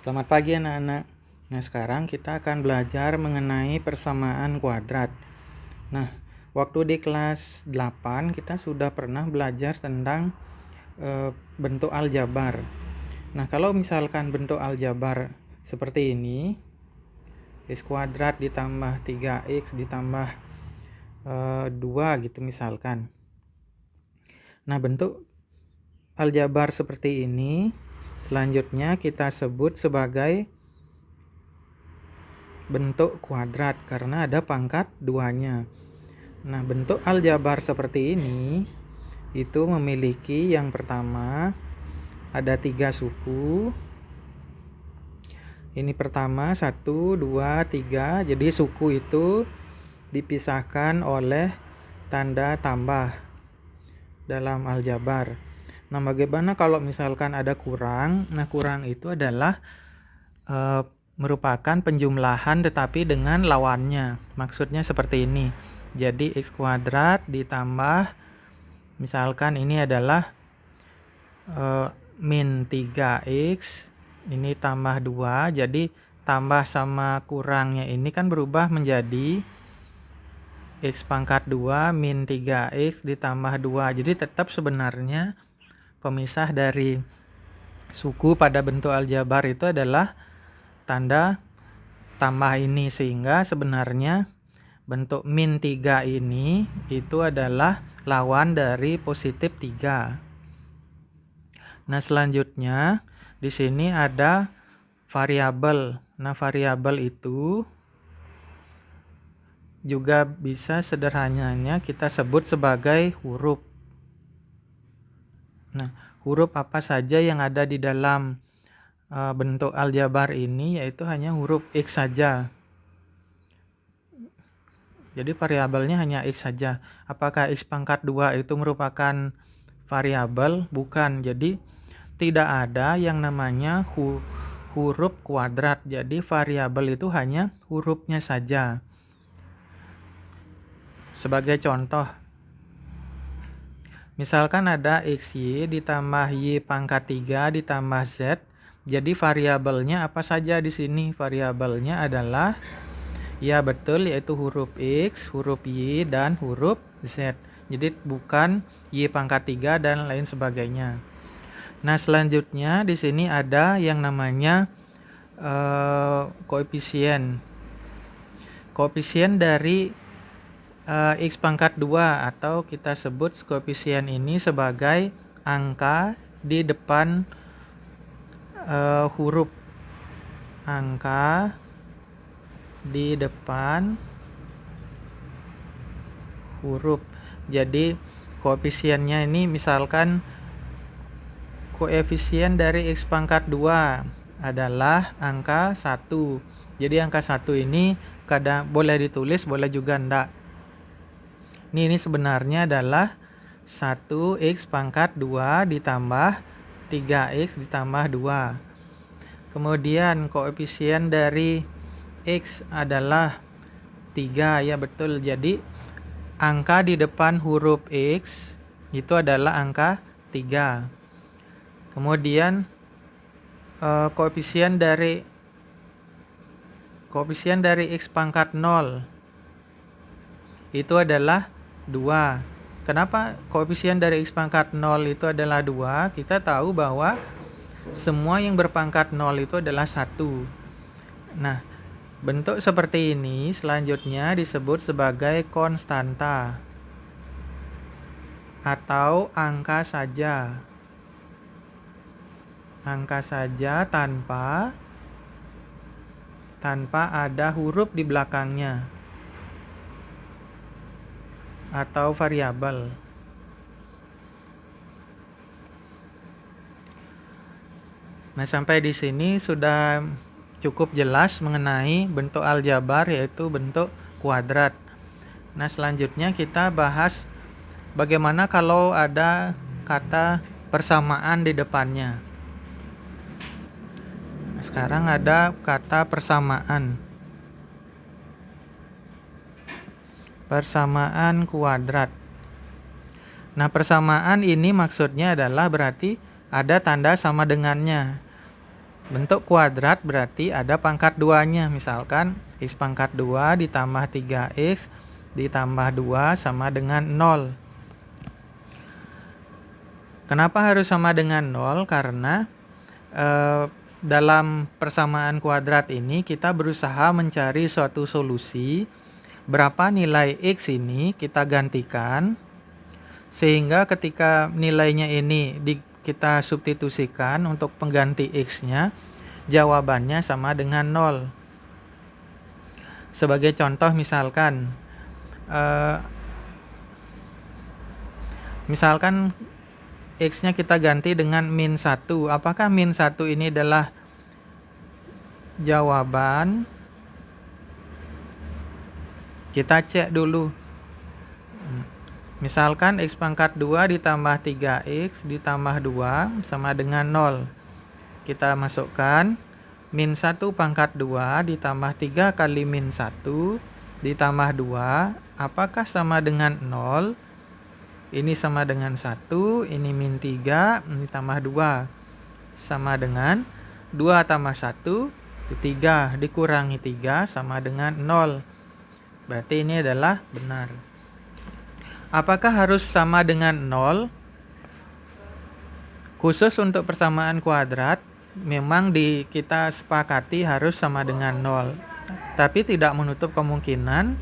Selamat pagi anak-anak. Nah, sekarang kita akan belajar mengenai persamaan kuadrat. Nah, waktu di kelas 8 kita sudah pernah belajar tentang bentuk aljabar. Nah, kalau misalkan bentuk aljabar seperti ini, x kuadrat ditambah 3x ditambah 2 gitu misalkan. Nah, bentuk aljabar seperti ini selanjutnya kita sebut sebagai bentuk kuadrat karena ada pangkat 2-nya. Nah, bentuk aljabar seperti ini itu memiliki yang pertama ada 3 suku. Ini pertama 1, 2, 3. Jadi suku itu dipisahkan oleh tanda tambah dalam aljabar. Nah, bagaimana kalau misalkan ada kurang? Nah, kurang itu adalah merupakan penjumlahan tetapi dengan lawannya. Maksudnya seperti ini. Jadi x kuadrat ditambah misalkan ini adalah min 3x, ini tambah 2. Jadi tambah sama kurangnya ini kan berubah menjadi x pangkat 2 min 3x ditambah 2. Jadi tetap sebenarnya pemisah dari suku pada bentuk aljabar itu adalah tanda tambah ini, sehingga sebenarnya bentuk min 3 ini itu adalah lawan dari positif 3. Nah, selanjutnya di sini ada variabel. Nah, variabel itu juga bisa sederhananya kita sebut sebagai huruf. Nah, huruf apa saja yang ada di dalam bentuk aljabar ini, yaitu hanya huruf x saja. Jadi variabelnya hanya x saja. Apakah x pangkat 2 itu merupakan variabel? Bukan. Jadi tidak ada yang namanya huruf kuadrat. Jadi variabel itu hanya hurufnya saja. Sebagai contoh, misalkan ada xy ditambah y pangkat 3 ditambah z. Jadi variabelnya apa saja di sini? Variabelnya adalah ya betul, yaitu huruf x, huruf y, dan huruf z. Jadi bukan y pangkat 3 dan lain sebagainya. Nah, selanjutnya di sini ada yang namanya koefisien. Koefisien dari x pangkat 2 atau kita sebut koefisien ini sebagai angka di depan huruf. Angka di depan huruf. Jadi koefisiennya ini misalkan koefisien dari x pangkat 2 adalah angka 1. Jadi angka 1 ini kadang boleh ditulis, boleh juga enggak. Ini sebenarnya adalah 1x pangkat 2 ditambah 3x ditambah 2. Kemudian koefisien dari x adalah 3, ya betul. Jadi angka di depan huruf x itu adalah angka 3. Kemudian koefisien dari x pangkat 0 itu adalah 2. Kenapa koefisien dari x pangkat 0 itu adalah 2? Kita tahu bahwa semua yang berpangkat 0 itu adalah 1. Nah, bentuk seperti ini selanjutnya disebut sebagai konstanta atau angka saja. Angka saja tanpa ada huruf di belakangnya atau variabel. Nah, sampai di sini sudah cukup jelas mengenai bentuk aljabar, yaitu bentuk kuadrat. Nah, selanjutnya kita bahas bagaimana kalau ada kata persamaan di depannya. Nah, sekarang ada kata persamaan. Persamaan kuadrat. Nah, persamaan ini maksudnya adalah berarti ada tanda sama dengannya. Bentuk kuadrat berarti ada pangkat 2-nya. Misalkan X pangkat 2 ditambah 3X ditambah 2 sama dengan 0. Kenapa harus sama dengan 0? Karena dalam persamaan kuadrat ini kita berusaha mencari suatu solusi berapa nilai X ini kita gantikan, sehingga ketika nilainya ini kita substitusikan untuk pengganti X-nya, jawabannya sama dengan 0. Sebagai contoh misalkan X-nya kita ganti dengan min 1. Apakah min 1 ini adalah jawaban? Kita cek dulu. Misalkan X pangkat 2 ditambah 3X ditambah 2 sama dengan 0. Kita masukkan min 1 pangkat 2 ditambah 3 kali min 1 ditambah 2. Apakah sama dengan 0? Ini sama dengan 1, ini min 3, ini tambah 2. Sama dengan 2 tambah 1, itu 3. Dikurangi 3 sama dengan 0. Berarti ini adalah benar. Apakah harus sama dengan 0? Khusus untuk persamaan kuadrat, memang kita sepakati harus sama dengan 0. Tapi tidak menutup kemungkinan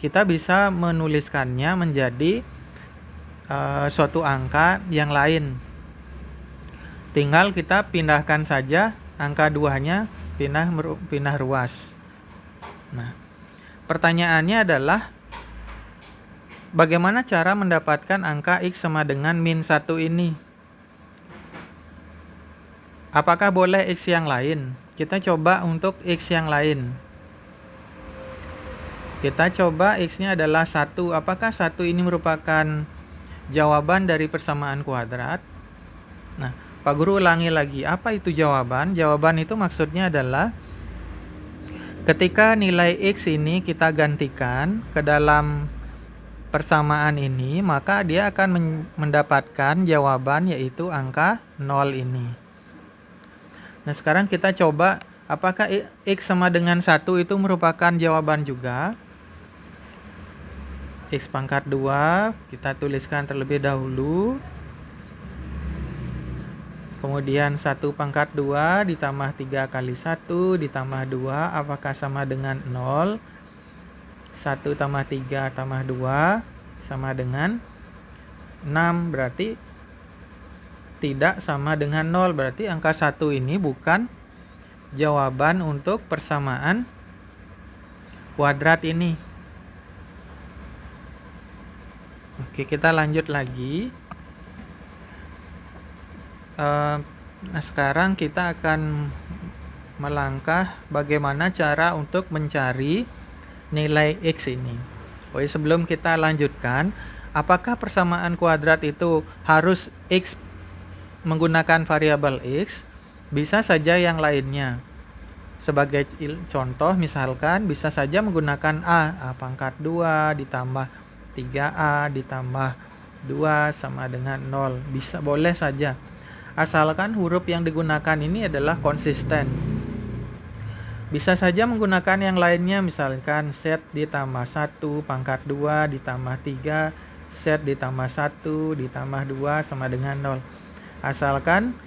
kita bisa menuliskannya menjadi suatu angka yang lain. Tinggal kita pindahkan saja angka 2-nya, pindah ruas. Nah, pertanyaannya adalah bagaimana cara mendapatkan angka X sama dengan min 1 ini? Apakah boleh X yang lain? Kita coba untuk X yang lain. Kita coba X-nya adalah 1. Apakah 1 ini merupakan jawaban dari persamaan kuadrat? Nah, Pak Guru ulangi lagi. Apa itu jawaban? Jawaban itu maksudnya adalah ketika nilai X ini kita gantikan ke dalam persamaan ini, maka dia akan mendapatkan jawaban, yaitu angka 0 ini. Nah, sekarang kita coba apakah X sama dengan 1 itu merupakan jawaban juga. X pangkat 2 kita tuliskan terlebih dahulu. Kemudian 1 pangkat 2 ditambah 3 kali 1 ditambah 2, apakah sama dengan 0? 1 tambah 3 tambah 2 sama dengan 6, berarti tidak sama dengan 0. Berarti angka 1 ini bukan jawaban untuk persamaan kuadrat ini. Oke, kita lanjut lagi. Nah, sekarang kita akan melangkah bagaimana cara untuk mencari nilai X ini. Sebelum kita lanjutkan, apakah persamaan kuadrat itu harus X menggunakan variabel X? Bisa saja yang lainnya. Sebagai contoh, misalkan bisa saja menggunakan A pangkat 2 ditambah 3A ditambah 2 sama dengan 0. Bisa, boleh saja. Asalkan huruf yang digunakan ini adalah konsisten. Bisa saja menggunakan yang lainnya, misalkan set ditambah 1 pangkat 2 ditambah 3, set ditambah 1 ditambah 2 sama dengan 0. Asalkan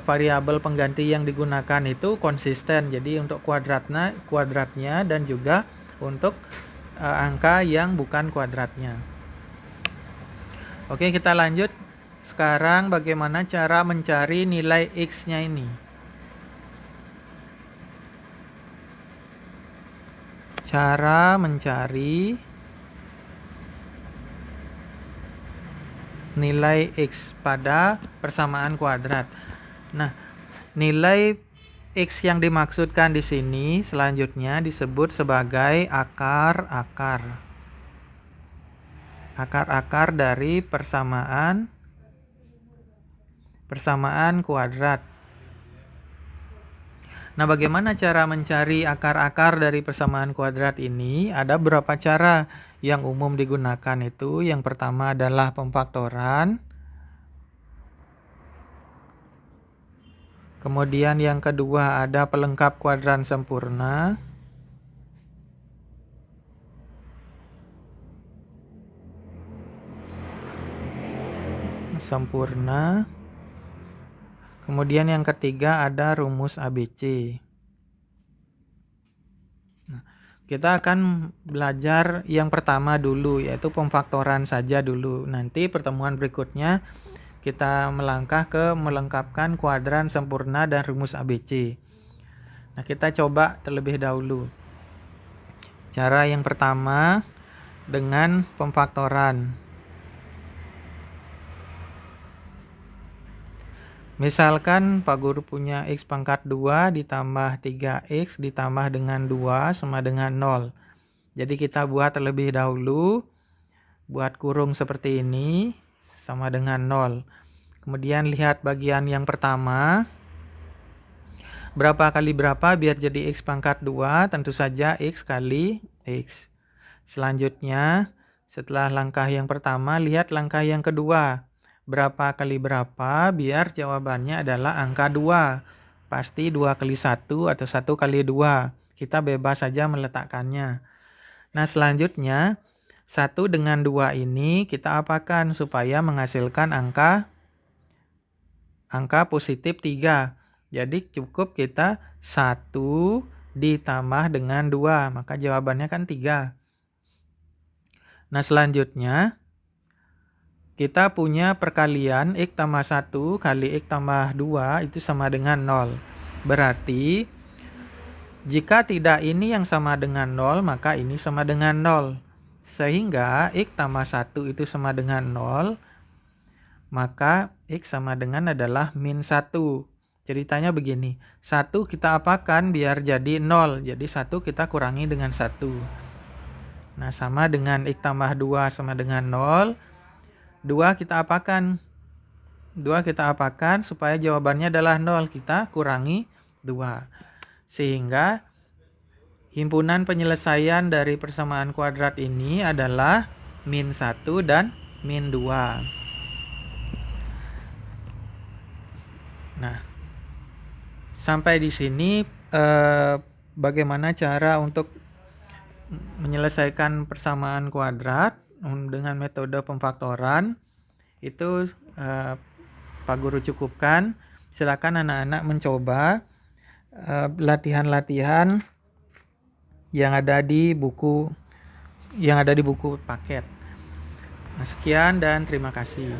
variabel pengganti yang digunakan itu konsisten. Jadi untuk kuadratnya dan juga untuk angka yang bukan kuadratnya. Oke, kita lanjut. Sekarang bagaimana cara mencari nilai X-nya ini? Cara mencari nilai X pada persamaan kuadrat. Nah, nilai X yang dimaksudkan di sini selanjutnya disebut sebagai akar-akar. Akar-akar dari persamaan kuadrat. Nah, bagaimana cara mencari akar-akar dari persamaan kuadrat ini? Ada beberapa cara yang umum digunakan itu. Yang pertama adalah pemfaktoran. Kemudian yang kedua ada pelengkap kuadran sempurna. Kemudian yang ketiga ada rumus ABC. Nah, kita akan belajar yang pertama dulu, yaitu pemfaktoran saja dulu. Nanti pertemuan berikutnya kita melangkah ke melengkapkan kuadran sempurna dan rumus ABC. Nah, kita coba terlebih dahulu. Cara yang pertama dengan pemfaktoran. Misalkan Pak Guru punya X pangkat 2 ditambah 3X ditambah dengan 2 sama dengan 0. Jadi kita buat terlebih dahulu, buat kurung seperti ini, sama dengan 0. Kemudian lihat bagian yang pertama. Berapa kali berapa biar jadi X pangkat 2? Tentu saja X kali X. Selanjutnya, setelah langkah yang pertama, lihat langkah yang kedua. Berapa kali berapa biar jawabannya adalah angka 2. Pasti 2 kali 1 atau 1 kali 2. Kita bebas saja meletakkannya. Nah, selanjutnya 1 dengan 2 ini kita apakan supaya menghasilkan angka positif 3. Jadi cukup kita 1 ditambah dengan 2. Maka jawabannya kan 3. Nah, selanjutnya kita punya perkalian X tambah 1 kali X tambah 2 itu sama dengan 0. Berarti jika tidak ini yang sama dengan 0, maka ini sama dengan 0. Sehingga X tambah 1 itu sama dengan 0, maka X sama dengan adalah min 1. Ceritanya begini, 1 kita apakan biar jadi 0. Jadi 1 kita kurangi dengan 1. Nah, sama dengan X tambah 2 sama dengan 0. 2 kita apakan? 2 kita apakan supaya jawabannya adalah 0. Kita kurangi 2. Sehingga himpunan penyelesaian dari persamaan kuadrat ini adalah min 1 dan min 2. Nah, sampai di sini bagaimana cara untuk menyelesaikan persamaan kuadrat dengan metode pemfaktoran itu Pak Guru cukupkan. Silakan anak-anak mencoba latihan-latihan yang ada di buku paket. Nah, sekian dan terima kasih.